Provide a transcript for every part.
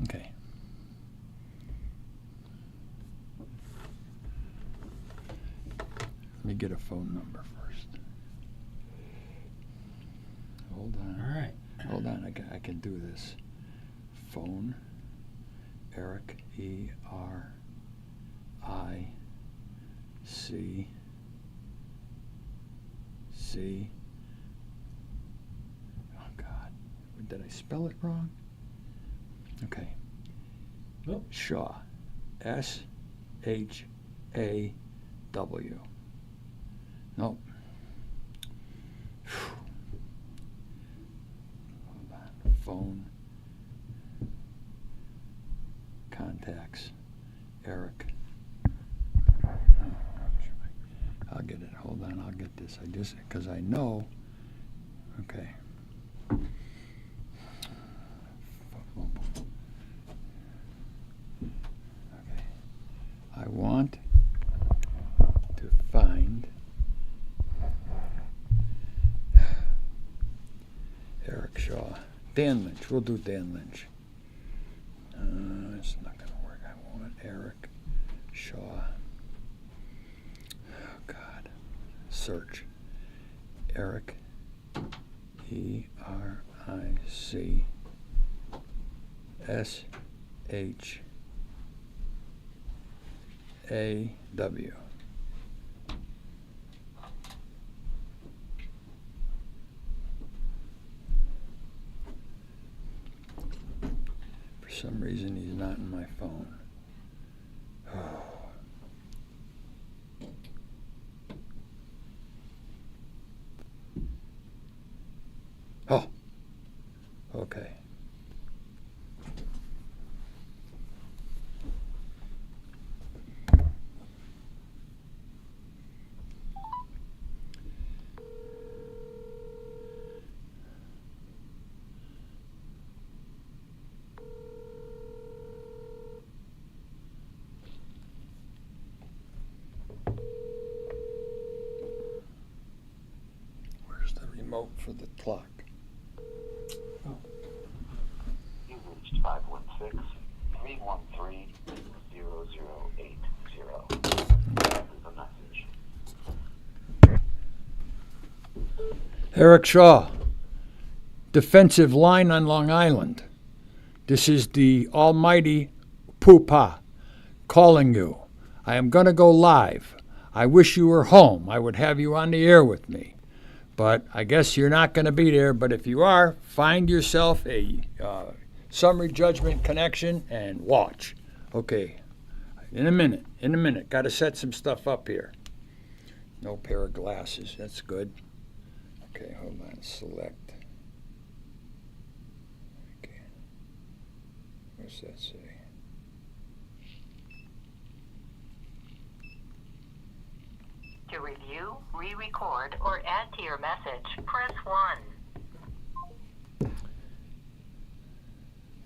Okay. Let me get a phone number first. Hold on. All right. Hold on. I can do this. Phone. Eric. ERIC. C. Oh God. Did I spell it wrong? Okay. Oh. Shaw. SHAW. Nope. Hold on. Phone. Contacts. Eric. I'll get it. Hold on. I'll get this. Because I know. Okay. Okay. I want to find Eric Shaw. Dan Lynch. We'll do Dan Lynch. It's not going to work. I want Eric Shaw. Oh, God. Search. Eric. ERIC. SHAW. For some reason, he's not in my phone. Oh. Oh. Okay. Where's the remote for the clock? You reached 516-313-0080. This is a message. Eric Shaw, defensive line on Long Island. This is the almighty Poopa calling you. I am going to go live. I wish you were home. I would have you on the air with me. But I guess you're not going to be there. But if you are, find yourself a summary judgment connection and watch. Okay, in a minute. Got to set some stuff up here. No pair of glasses. That's good. Okay, hold on. Select. Okay. What's that say? To review, re-record, or add to your message, press 1.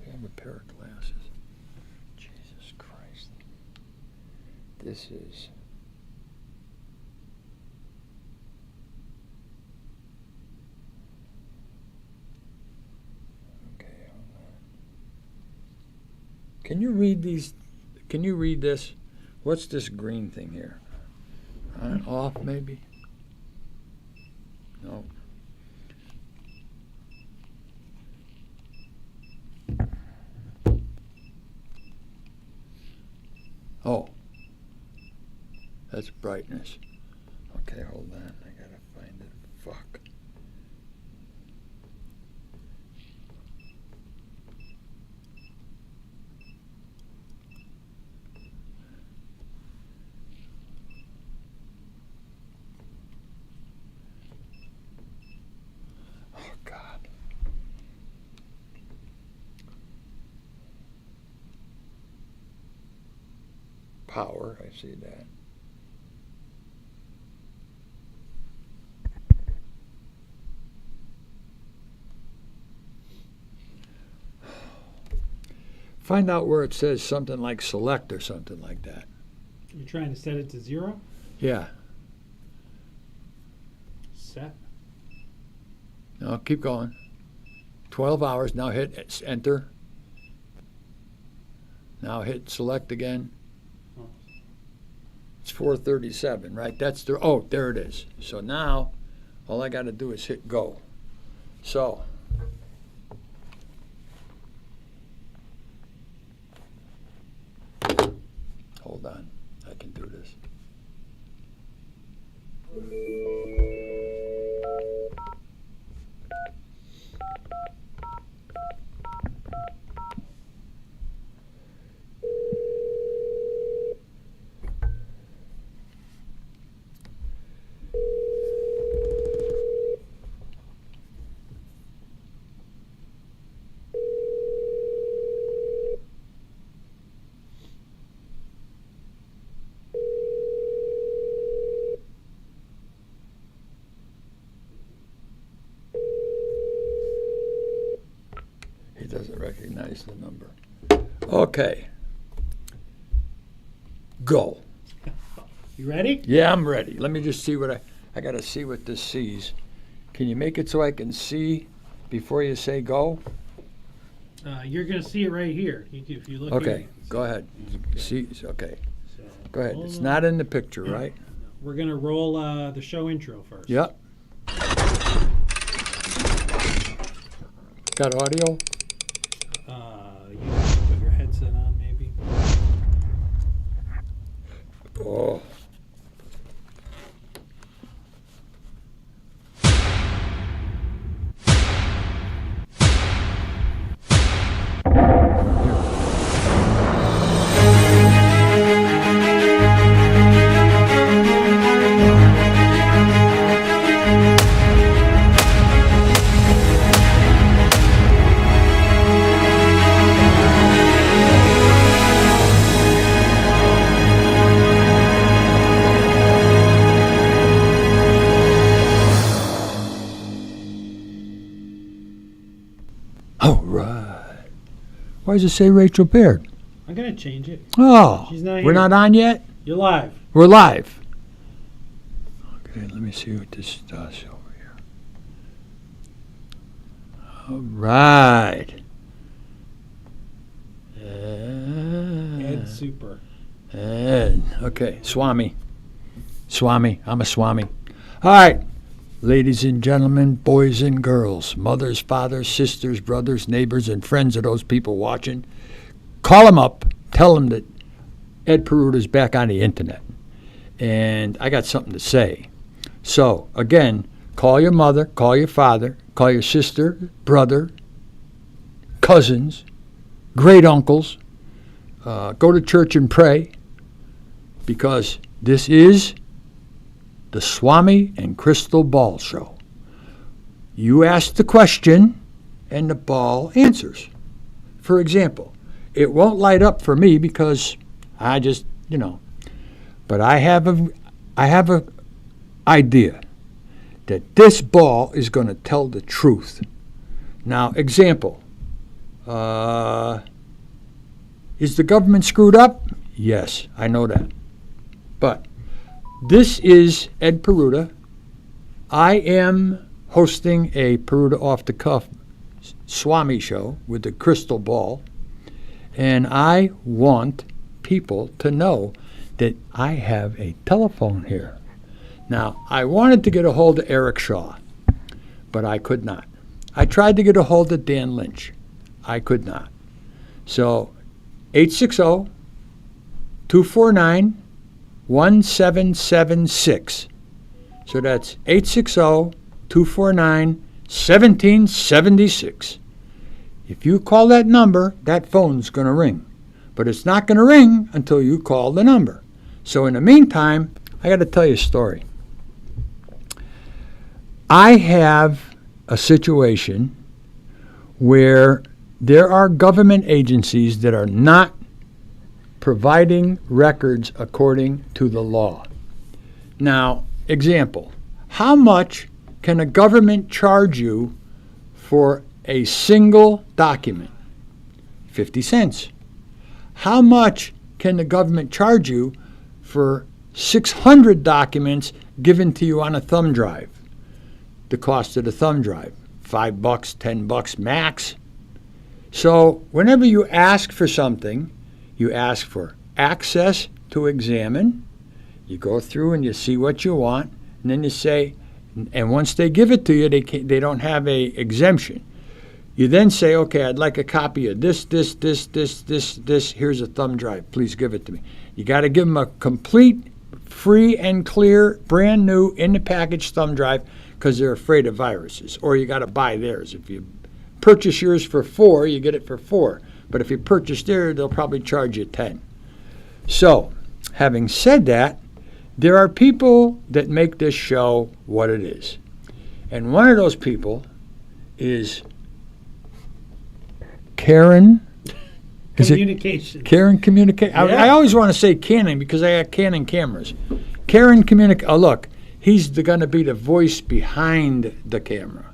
I have a pair of glasses. Jesus Christ. This is... Okay, hold on. Can you read these? Can you read this? What's this green thing here? On, off, maybe? No. Oh. That's brightness. Okay, hold on. I gotta find it. Fuck. Oh, God. Power, I see that. Find out where it says something like select or something like that. You're trying to set it to 0? Yeah. Set. No, keep going. 12 hours. Now hit enter. Now hit select again. Oh. It's 4:37, right? That's the, oh, there it is. So now, all I gotta do is hit go. So. Hold on, I can do this. He doesn't recognize the number. Okay. Go. You ready? Yeah, I'm ready. Let me just see what I gotta see what this sees. Can you make it so I can see before you say go? You're going to see it right here. If you look Okay, here. go ahead. See, okay, So, go ahead. hold It's on. not in the picture, right? We're going to roll the show intro first. Yep. Got audio? You have to put your headset on, maybe. Oh. All right. Why does it say Rachel Baird? I'm going to change it. Oh, She's not we're here. not on yet? You're live. We're live. Okay, let me see what this does over here. All right. Ed Super. Ed. Okay, Swami. Swami. I'm a Swami. All right. Ladies and gentlemen, boys and girls, mothers, fathers, sisters, brothers, neighbors, and friends of those people watching, call them up. Tell them that Ed Peruta's back on the internet. And I got something to say. So, again, call your mother, call your father, call your sister, brother, cousins, great uncles. Go to church and pray, because this is the Swami and Crystal Ball Show. You ask the question, and the ball answers. For example, it won't light up for me because I just, but I have a idea that this ball is going to tell the truth. Now, example, is the government screwed up? Yes, I know that. But this is Ed Peruta. I am hosting a Peruta Off the Cuff Swami show with the crystal ball, and I want people to know that I have a telephone here. Now, I wanted to get a hold of Eric Shaw, but I could not. I tried to get a hold of Dan Lynch. I could not. So, 860-249-1776. So that's 860-249-1776. If you call that number, that phone's going to ring. But it's not going to ring until you call the number. So in the meantime, I got to tell you a story. I have a situation where there are government agencies that are not providing records according to the law. Now, example, how much can a government charge you for a single document? 50 cents. How much can the government charge you for 600 documents given to you on a thumb drive? The cost of the thumb drive, $5, $10 max. So whenever you ask for something, You ask for access to examine. You go through and you see what you want, and then you say, and once they give it to you, they don't have a exemption. You then say, okay, I'd like a copy of this. Here's a thumb drive. Please give it to me. You got to give them a complete, free and clear, brand new, in the package thumb drive because they're afraid of viruses. Or you got to buy theirs. If you purchase yours for $4, you get it for $4. But if you purchase theirs, they'll probably charge you $10. So, having said that, there are people that make this show what it is. And one of those people is Karen. Is it Communication. Karen Communicate? Yeah. I always want to say Canon because I got Canon cameras. Karen Communicate. Oh, look, he's going to be the voice behind the camera.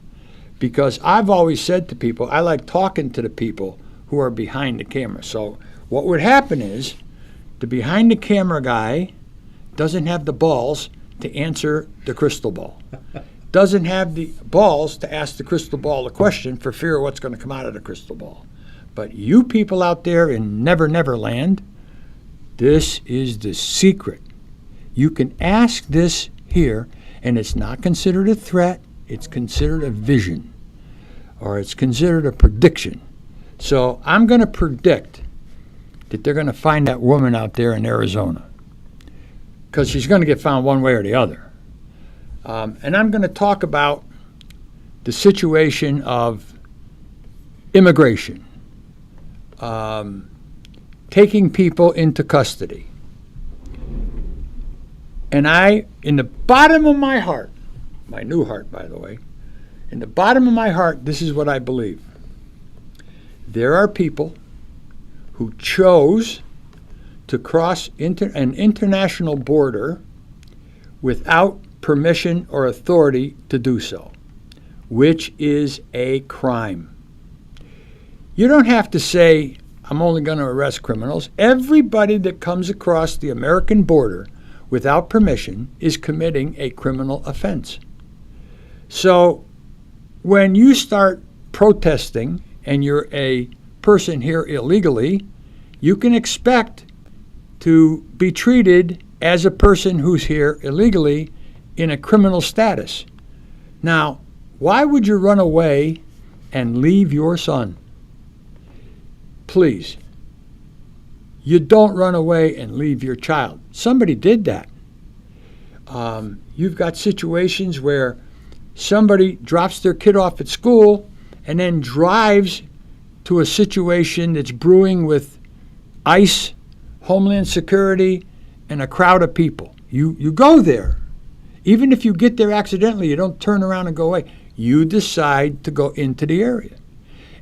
Because I've always said to people, I like talking to the people who are behind the camera. So what would happen is the behind the camera guy doesn't have the balls to answer the crystal ball. Doesn't have the balls to ask the crystal ball a question for fear of what's going to come out of the crystal ball. But you people out there in Never Never Land, this is the secret. You can ask this here, and it's not considered a threat. It's considered a vision, or it's considered a prediction. So I'm going to predict that they're going to find that woman out there in Arizona, because she's going to get found one way or the other. And I'm going to talk about the situation of immigration, taking people into custody. And I, in the bottom of my heart, my new heart, by the way, in the bottom of my heart, this is what I believe. There are people who chose to cross an international border without permission or authority to do so, which is a crime. You don't have to say, I'm only going to arrest criminals. Everybody that comes across the American border without permission is committing a criminal offense. So when you start protesting and you're a person here illegally, you can expect to be treated as a person who's here illegally in a criminal status. Now, why would you run away and leave your son? Please. You don't run away and leave your child. Somebody did that. You've got situations where somebody drops their kid off at school and then drives to a situation that's brewing with ICE, Homeland Security, and a crowd of people. You go there. Even if you get there accidentally, you don't turn around and go away. You decide to go into the area.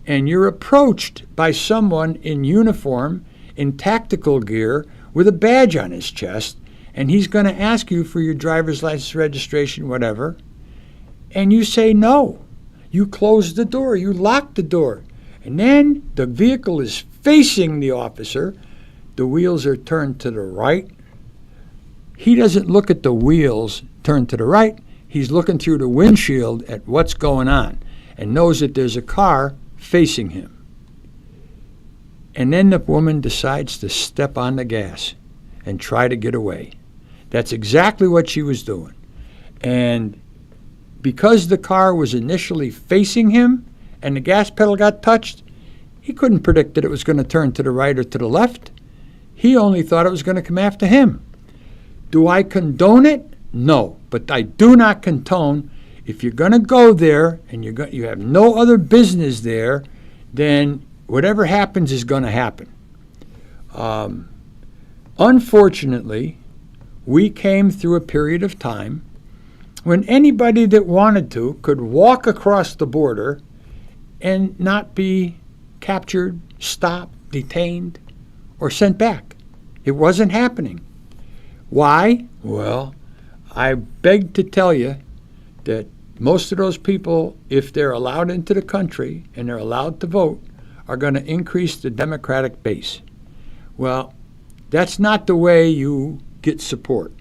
And you're approached by someone in uniform, in tactical gear, with a badge on his chest, and he's going to ask you for your driver's license, registration, whatever, and you say no. You close the door. You lock the door. And then the vehicle is facing the officer. The wheels are turned to the right. He doesn't look at the wheels turned to the right. He's looking through the windshield at what's going on and knows that there's a car facing him. And then the woman decides to step on the gas and try to get away. That's exactly what she was doing. And because the car was initially facing him and the gas pedal got touched, he couldn't predict that it was going to turn to the right or to the left. He only thought it was going to come after him. Do I condone it? No. But I do not condone, if you're going to go there and you have no other business there, then whatever happens is going to happen. Unfortunately, we came through a period of time when anybody that wanted to could walk across the border and not be captured, stopped, detained, or sent back. It wasn't happening. Why? Well, I beg to tell you that most of those people, if they're allowed into the country and they're allowed to vote, are going to increase the Democratic base. Well, that's not the way you get support.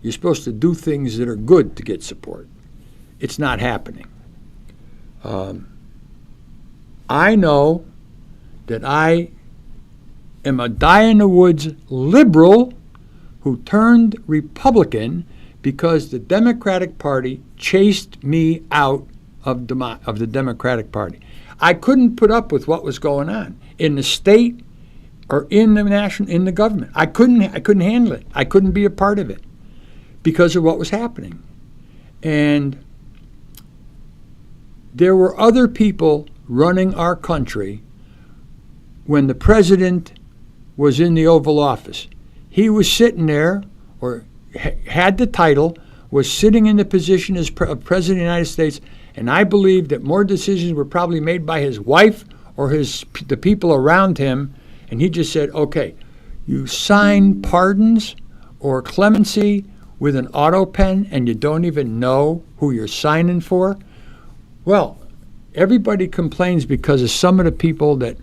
You're supposed to do things that are good to get support. It's not happening. I know that I am a die-in-the-woods liberal who turned Republican because the Democratic Party chased me out of the Democratic Party. I couldn't put up with what was going on in the state or in the government. I couldn't handle it. I couldn't be a part of it because of what was happening. And there were other people running our country when the president was in the Oval Office. He was sitting there, or had the title, was sitting in the position as President of the United States, and I believe that more decisions were probably made by his wife or the people around him, and he just said, okay, you sign pardons or clemency with an auto pen and you don't even know who you're signing for? Well, everybody complains because of some of the people that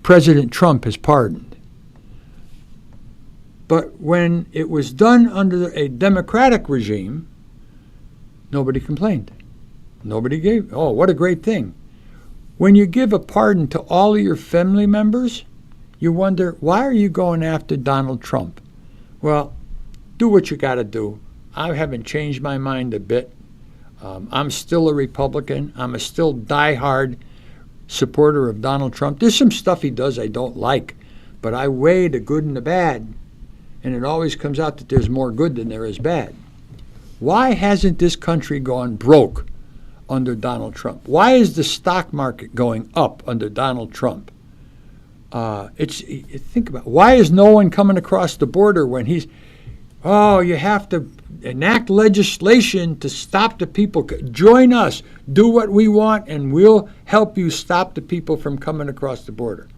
President Trump has pardoned. But when it was done under a Democratic regime, nobody complained. Nobody gave, oh, what a great thing. When you give a pardon to all of your family members, you wonder, why are you going after Donald Trump? Well, do what you got to do. I haven't changed my mind a bit. I'm still a Republican. I'm a still diehard supporter of Donald Trump. There's some stuff he does I don't like, but I weigh the good and the bad, and it always comes out that there's more good than there is bad. Why hasn't this country gone broke under Donald Trump? Why is the stock market going up under Donald Trump? Think about it. Why is no one coming across the border when he's, oh, you have to enact legislation to stop the people. Join us. Do what we want, and we'll help you stop the people from coming across the border.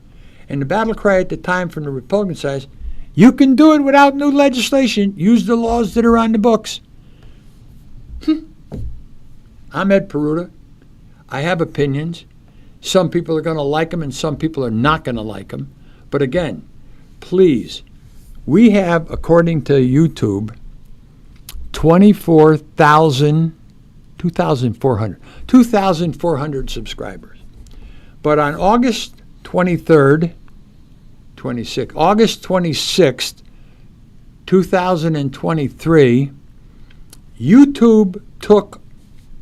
And the battle cry at the time from the Republican side is, you can do it without new legislation. Use the laws that are on the books. I'm Ed Peruta. I have opinions. Some people are going to like them and some people are not going to like them. But again, please, we have, according to YouTube, 2,400 subscribers. But on August 26th, 2023, YouTube took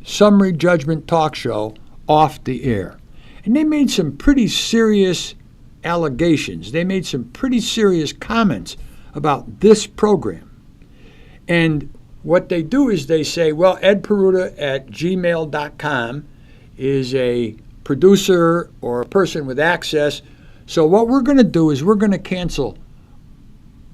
Summary Judgment Talk Show off the air. And they made some pretty serious allegations. They made some pretty serious comments about this program. And what they do is they say, well, edperuta@gmail.com is a producer or a person with access. So what we're going to do is we're going to cancel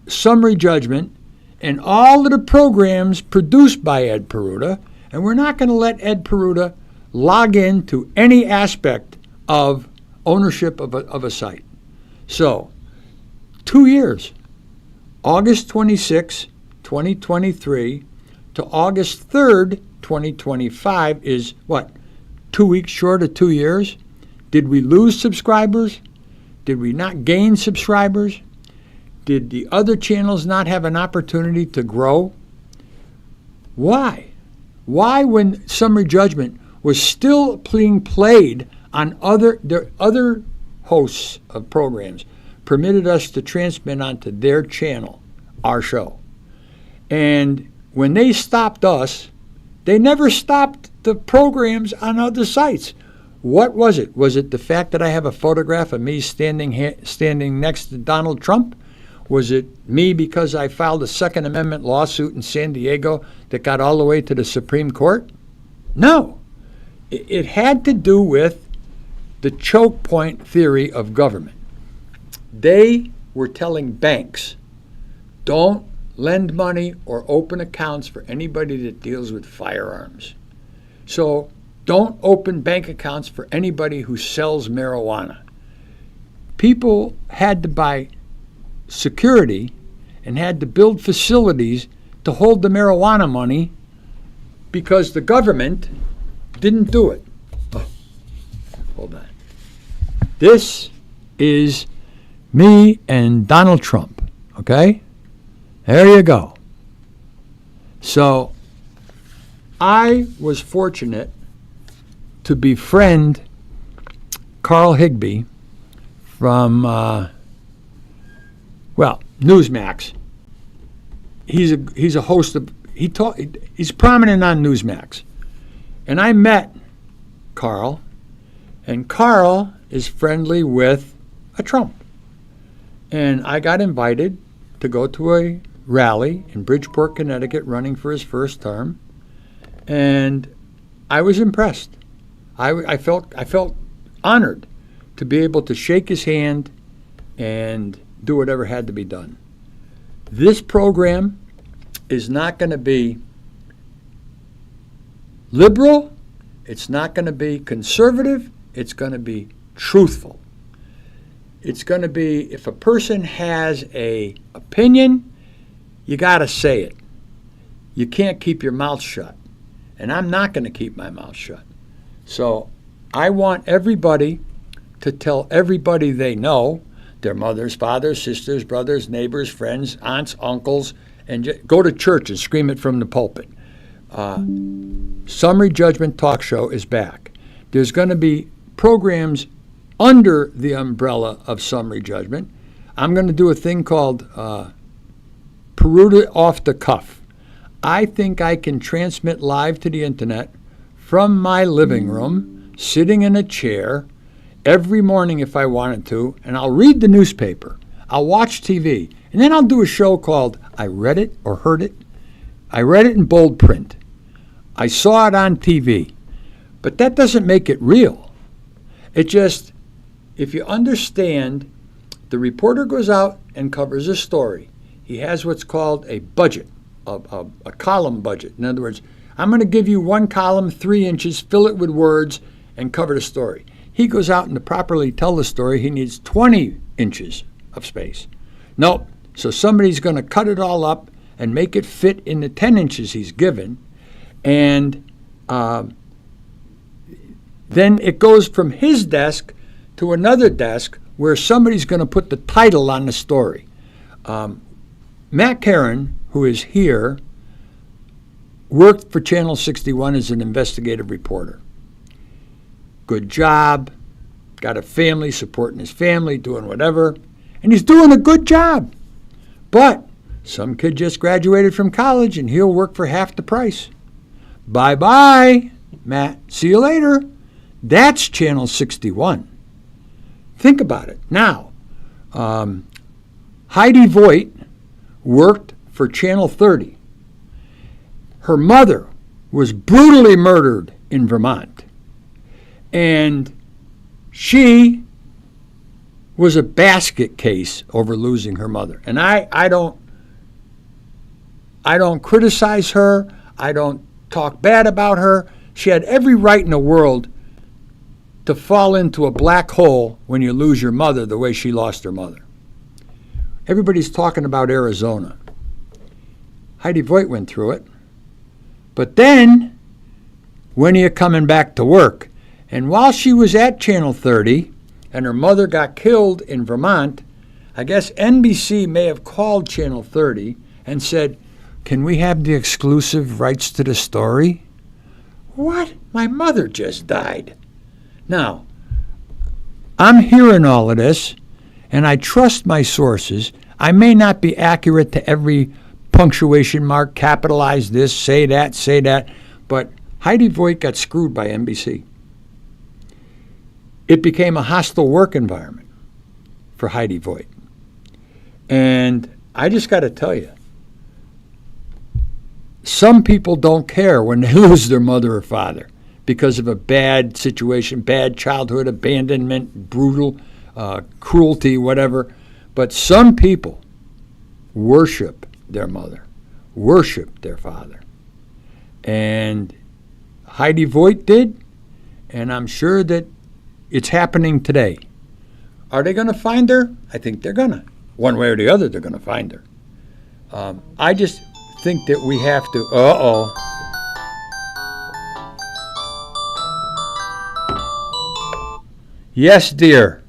Summary Judgment and all of the programs produced by Ed Peruta, and we're not going to let Ed Peruta log in to any aspect of ownership of a site. So, 2 years, August 26, 2023 to August 3rd, 2025 is what? 2 weeks short of 2 years? Did we lose subscribers? Did we not gain subscribers? Did the other channels not have an opportunity to grow? Why? Why, when Summary Judgment was still being played on other hosts of programs, permitted us to transmit onto their channel, our show? And when they stopped us, they never stopped the programs on other sites. What was it? Was it the fact that I have a photograph of me standing next to Donald Trump? Was it me because I filed a Second Amendment lawsuit in San Diego that got all the way to the Supreme Court? No. It had to do with the choke point theory of government. They were telling banks, don't lend money or open accounts for anybody that deals with firearms. So don't open bank accounts for anybody who sells marijuana. People had to buy security and had to build facilities to hold the marijuana money because the government didn't do it. Oh, hold on. This is me and Donald Trump, okay? There you go. So I was fortunate to befriend Carl Higbie from well, Newsmax. He's a host of, he's prominent on Newsmax. And I met Carl, and Carl is friendly with a Trump. And I got invited to go to a rally in Bridgeport, Connecticut, running for his first term, and I was impressed. I felt honored to be able to shake his hand and do whatever had to be done. This program is not going to be liberal, it's not going to be conservative, it's going to be truthful. It's going to be, if a person has an opinion, you got to say it. You can't keep your mouth shut. And I'm not going to keep my mouth shut. So I want everybody to tell everybody they know, their mothers, fathers, sisters, brothers, neighbors, friends, aunts, uncles, and go to church and scream it from the pulpit. Summary Judgment Talk Show is back. There's going to be programs under the umbrella of summary judgment. I'm going to do a thing called Peruta off the cuff. I think I can transmit live to the internet from my living room, sitting in a chair, every morning if I wanted to, and I'll read the newspaper. I'll watch TV, and then I'll do a show called I Read It or Heard It. I read it in bold print. I saw it on TV. But that doesn't make it real. It just, if you understand, the reporter goes out and covers a story. He has what's called a budget, a column budget. In other words, I'm going to give you one column, 3 inches, fill it with words, and cover the story. He goes out and to properly tell the story, he needs 20 inches of space. Nope. So somebody's going to cut it all up and make it fit in the 10 inches he's given. And then it goes from his desk to another desk where somebody's going to put the title on the story. Matt Karen, who is here, worked for Channel 61 as an investigative reporter. Good job, got a family, supporting his family, doing whatever, and he's doing a good job. But some kid just graduated from college and he'll work for half the price. Bye-bye, Matt. See you later. That's Channel 61. Think about it. Now, Heidi Voigt worked for Channel 30. Her mother was brutally murdered in Vermont. And she was a basket case over losing her mother. And I don't criticize her. I don't talk bad about her. She had every right in the world to fall into a black hole when you lose your mother the way she lost her mother. Everybody's talking about Arizona. Heidi Voigt went through it. But then, when are you coming back to work? And while she was at Channel 30 and her mother got killed in Vermont, I guess NBC may have called Channel 30 and said, "Can we have the exclusive rights to the story?" What? My mother just died. Now, I'm hearing all of this, and I trust my sources. I may not be accurate to every punctuation mark, capitalize this, say that, but Heidi Voigt got screwed by NBC. It became a hostile work environment for Heidi Voigt. And I just got to tell you, some people don't care when they lose their mother or father because of a bad situation, bad childhood, abandonment, brutal cruelty, whatever. But some people worship their mother, worship their father. And Heidi Voigt did, and I'm sure that it's happening today. Are they going to find her? I think they're going to. One way or the other, they're going to find her. I just think that we have to, Yes, dear.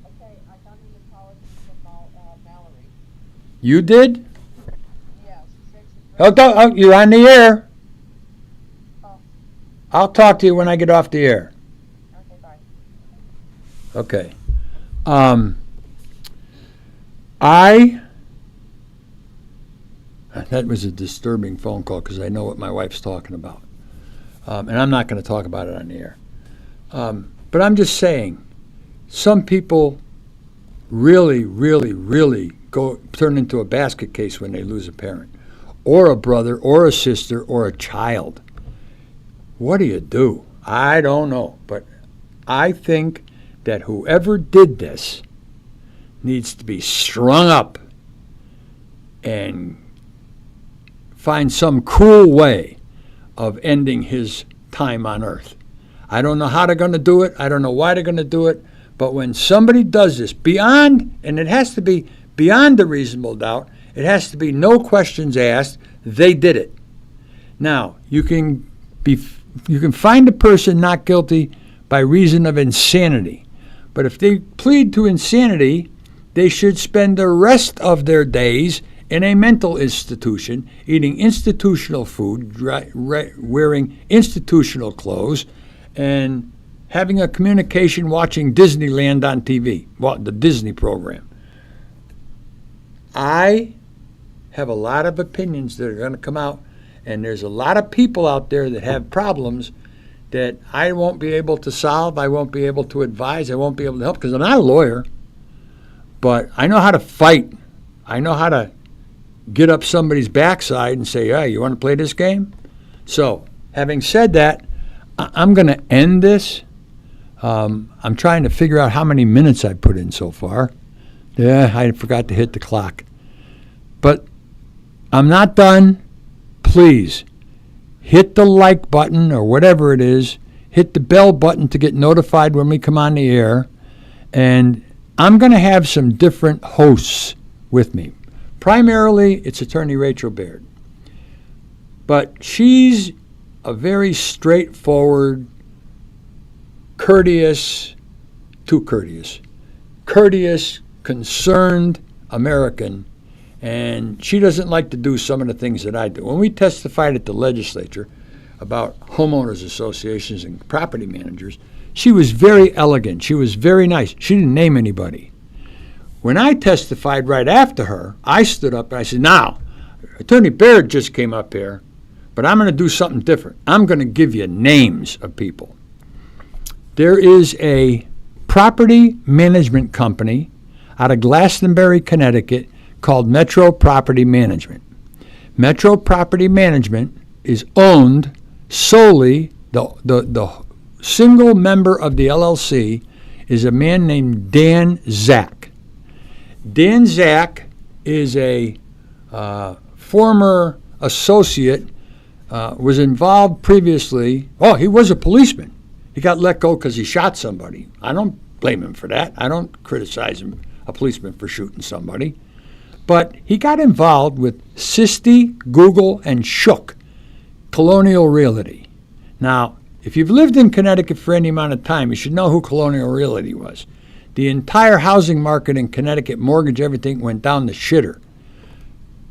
Okay, I got an apology from Mallory. You did? Yes, she said You're on the air. Oh. I'll talk to you when I get off the air. Okay, bye. Okay. That was a disturbing phone call because I know what my wife's talking about. And I'm not going to talk about it on the air. But I'm just saying, some people really, really, really turn into a basket case when they lose a parent, or a brother, or a sister, or a child. What do you do? I don't know. But I think that whoever did this needs to be strung up and find some cruel way of ending his time on earth. I don't know how they're going to do it. I don't know why they're going to do it. But when somebody does this beyond, and it has to be beyond a reasonable doubt, it has to be no questions asked, they did it. Now, you can find a person not guilty by reason of insanity. But if they plead to insanity, they should spend the rest of their days in a mental institution, eating institutional food, wearing institutional clothes, and having a communication watching Disneyland on TV, the Disney program. I have a lot of opinions that are going to come out, and there's a lot of people out there that have problems that I won't be able to solve, I won't be able to advise, I won't be able to help, because I'm not a lawyer, but I know how to fight. I know how to get up somebody's backside and say, hey, you want to play this game? So, having said that, I'm going to end this. I'm trying to figure out how many minutes I put in so far. Yeah, I forgot to hit the clock. But I'm not done. Please, hit the like button or whatever it is. Hit the bell button to get notified when we come on the air. And I'm going to have some different hosts with me. Primarily, it's Attorney Rachel Baird. But she's a very straightforward, courteous, concerned American, and she doesn't like to do some of the things that I do. When we testified at the legislature about homeowners associations and property managers, she was very elegant. She was very nice. She didn't name anybody. When I testified right after her, I stood up and I said, now, Attorney Baird just came up here, but I'm going to do something different. I'm going to give you names of people. There is a property management company out of Glastonbury, Connecticut, called Metro Property Management. Metro Property Management is owned solely, the single member of the LLC is a man named Dan Zak. Dan Zak is a former associate, was involved previously. Oh, he was a policeman. He got let go because he shot somebody. I don't blame him for that. I don't criticize him, a policeman, for shooting somebody. But he got involved with Sisti, Google, and Shook, Colonial Realty. Now, if you've lived in Connecticut for any amount of time, you should know who Colonial Realty was. The entire housing market in Connecticut, mortgage, everything went down the shitter.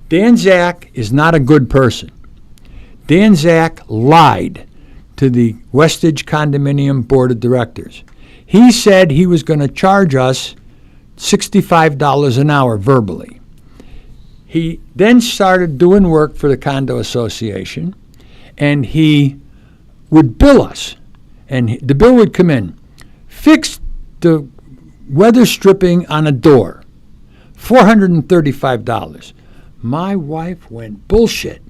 Dan Zak is not a good person. Dan Zak lied to the Westage Condominium Board of Directors. He said he was going to charge us $65 an hour verbally. He then started doing work for the condo association, and he would bill us. And the bill would come in, fix the weather stripping on a door, $435. My wife went, bullshit.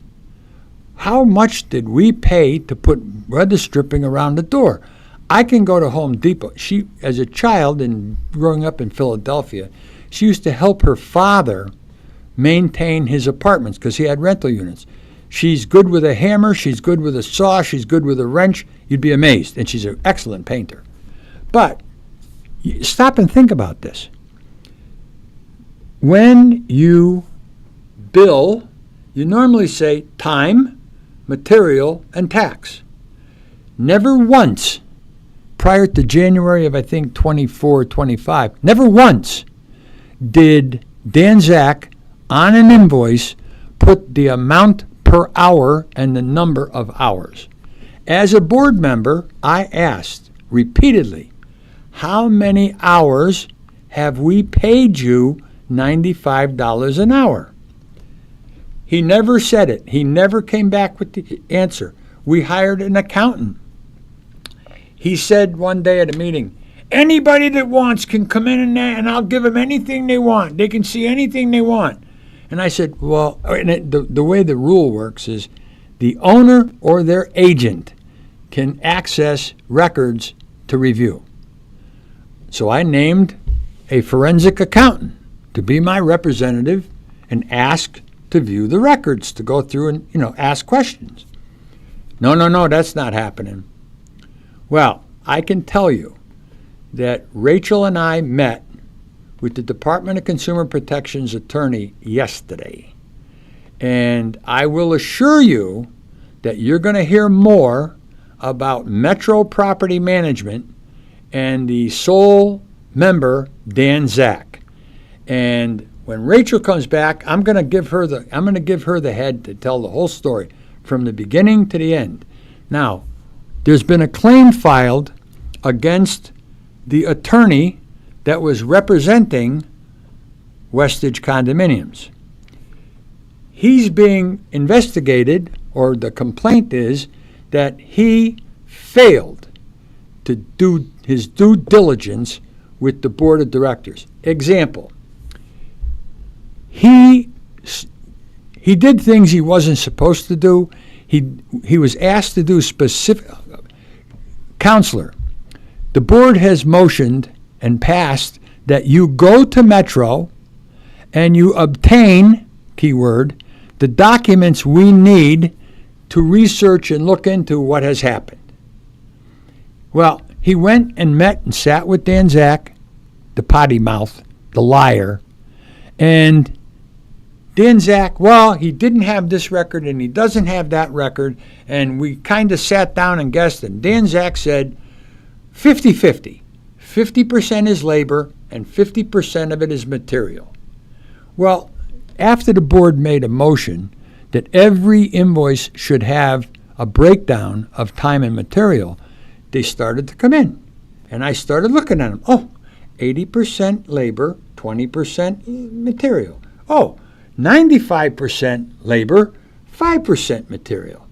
How much did we pay to put weather stripping around the door? I can go to Home Depot. She, as a child and growing up in Philadelphia, she used to help her father maintain his apartments because he had rental units. She's good with a hammer, she's good with a saw, she's good with a wrench. You'd be amazed. And she's an excellent painter. But stop and think about this. When you bill, you normally say time, material, and tax. Never once, prior to January of, I think, 24, 25, never once did Dan Zak on an invoice put the amount per hour and the number of hours. As a board member, I asked repeatedly, how many hours have we paid you $95 an hour. He never said it. He never came back with the answer. We hired an accountant. He said one day at a meeting, anybody that wants can come in and I'll give them anything they want. They can see anything they want. And I said, well, the way the rule works is the owner or their agent can access records to review. So I named a forensic accountant to be my representative and ask to view the records, to go through and, ask questions. No, that's not happening. Well, I can tell you that Rachel and I met with the Department of Consumer Protection's attorney yesterday. And I will assure you that you're going to hear more about Metro Property Management and the sole member, Dan Zak. And when Rachel comes back, I'm going to give her the head to tell the whole story from the beginning to the end. Now, there's been a claim filed against the attorney that was representing Westage Condominiums. He's being investigated, or the complaint is that he failed to do his due diligence with the board of directors. Example, he did things he wasn't supposed to do. He was asked to do specific. Counselor, the board has motioned and passed that you go to Metro and you obtain, keyword, the documents we need to research and look into what has happened. Well, he went and met and sat with Dan Zak, the potty mouth, the liar, and Dan Zak, well, he didn't have this record and he doesn't have that record, and we kind of sat down and guessed, and Dan Zak said 50-50. 50% is labor and 50% of it is material. Well, after the board made a motion that every invoice should have a breakdown of time and material, they started to come in. And I started looking at them. Oh, 80% labor, 20% material. Oh, 95% labor, 5% material.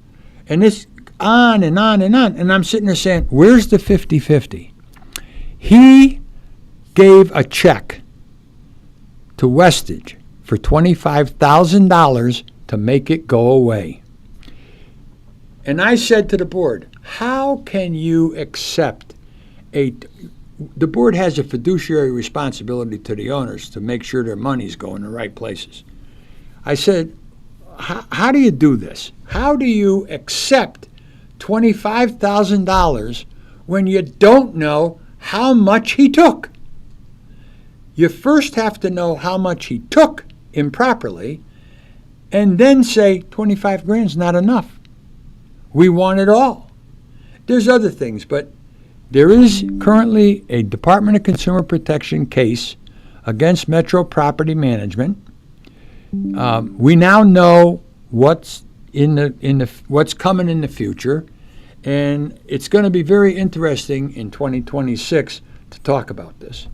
And it's on and on and on. And I'm sitting there saying, where's the 50-50? He gave a check to Westage for $25,000 to make it go away. And I said to the board, how can you accept the board has a fiduciary responsibility to the owners to make sure their money's going the right places. I said, how do you do this? How do you accept $25,000 when you don't know how much he took? You first have to know how much he took improperly, and then say 25 grand's not enough. We want it all. There's other things, but there is currently a Department of Consumer Protection case against Metro Property Management. We now know what's what's coming in the future, and it's going to be very interesting in 2026 to talk about this.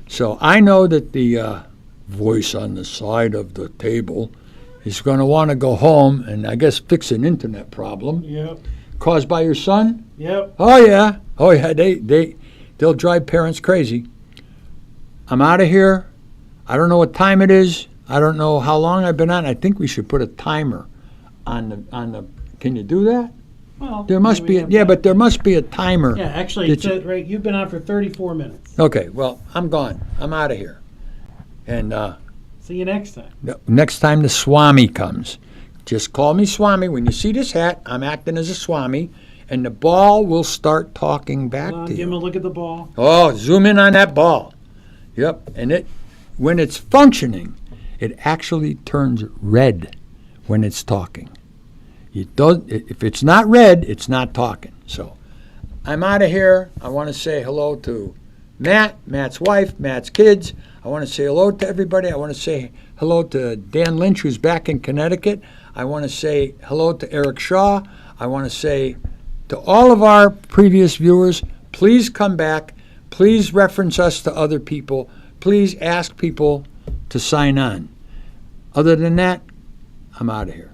So I know that the voice on the side of the table is going to want to go home and I guess fix an internet problem. Yep. Caused by your son? Yep. Oh yeah. They'll drive parents crazy. I'm out of here. I don't know what time it is. I don't know how long I've been on. I think we should put a timer on the. Can you do that? Well, There must be. But there must be a timer. Yeah, actually, Did you- right. You've been on for 34 minutes. Okay. Well, I'm gone. I'm out of here. And See you next time. next time the Swami comes, just call me Swami. When you see this hat, I'm acting as a Swami, and the ball will start talking back Hold on, to give him a you. look at the ball. Oh, zoom in on that ball. Yep. And when it's functioning, it actually turns red when it's talking. If it's not red, it's not talking. So I'm out of here. I want to say hello to Matt's wife, Matt's kids. I want to say hello to everybody. I want to say hello to Dan Lynch, who's back in Connecticut. I want to say hello to Eric Shaw. I want to say to all of our previous viewers, please come back. Please reference us to other people. Please ask people to sign on. Other than that, I'm out of here.